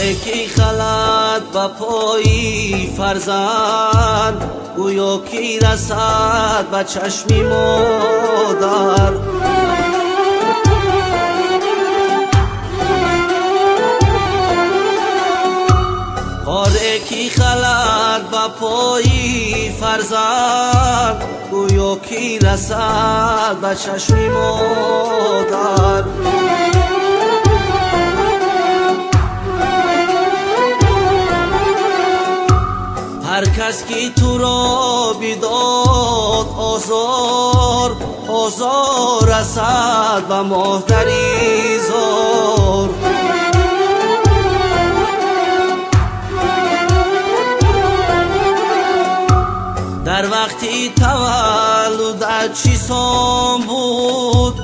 کی خلد به پای فرزند، گویا کی رسد به چشم مادر. کی خلد به پای فرزند، گویا کی رسد به چشم مادر. هر کس کی تو را بداد آزار، آزار رسد به مادری زار. در وقتی تولدت چی سان بود،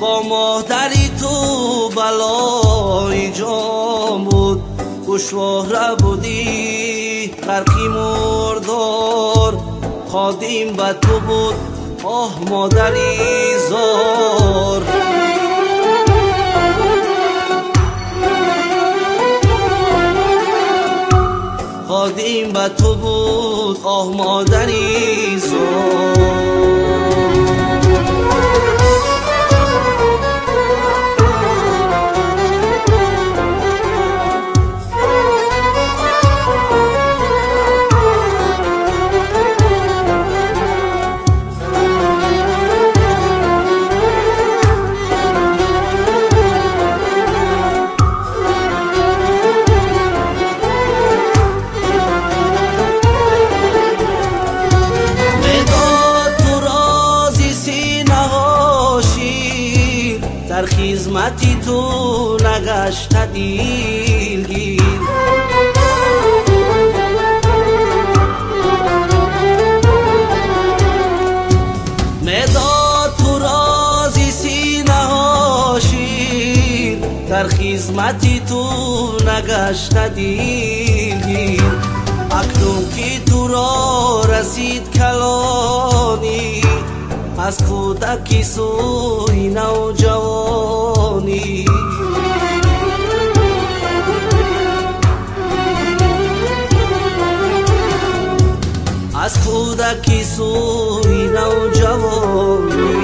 با مادری تو بلای جان بود. گوشواره بودی غرقی مردار، خادم به تو بود آه مادری زار. خادم به تو بود آه مادری زار. در خدمتی تو نگشت دیلگیر، مداد تو رازی سینه ها شیر. در خدمتی تو نگشت دیلگیر، اکنون که تو را رسید کلانی، از کودکی سوی نوجوانی. از کودکی سوی نوجوانی.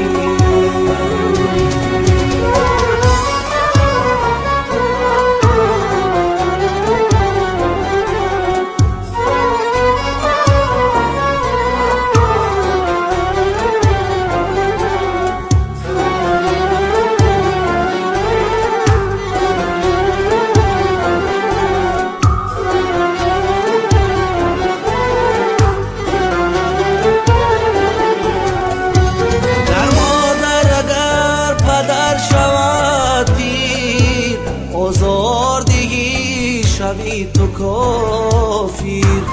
آزار دیگی شوی تو کافیر.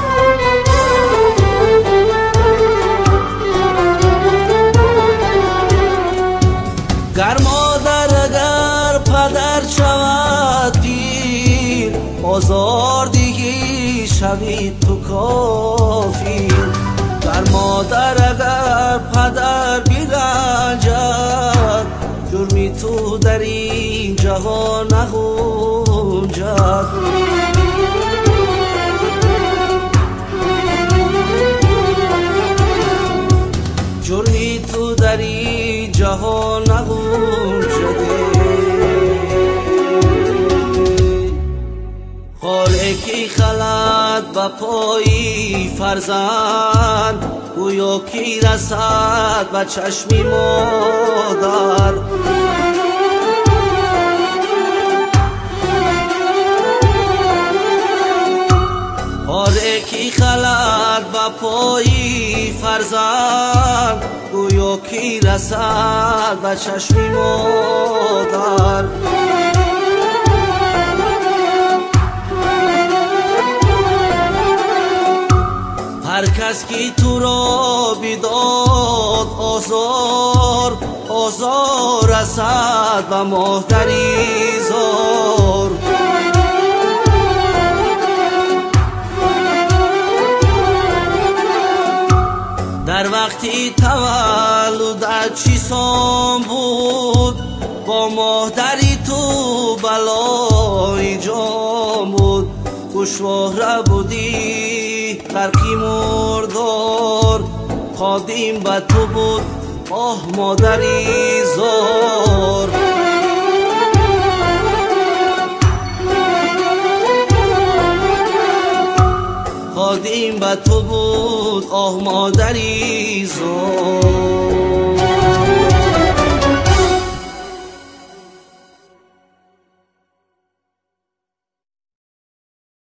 گر مادر اگر پدر شود پیر، آزار دیگی شوی تو کافیر. گر مادر اگر پدر برنجد، جرمی تو در این جهان نگنجد. جرمی تو در این جهان نگنجده. خاله کی خلد به پای فرزند، گویا کی رسد به چشم مادر. خاله کی خلد به پای فرزند، گویا کی رسد به چشم مادر. هر کس کی تو را بداد آزار، آزار رسد به مادری زار. در وقتی تولدت چی سان بود، با مادری تو بلای جان بود. گوشواره بودی غرقی مردار خادیم به تو بود آه مادری زار خادیم به تو بود آه مادری زار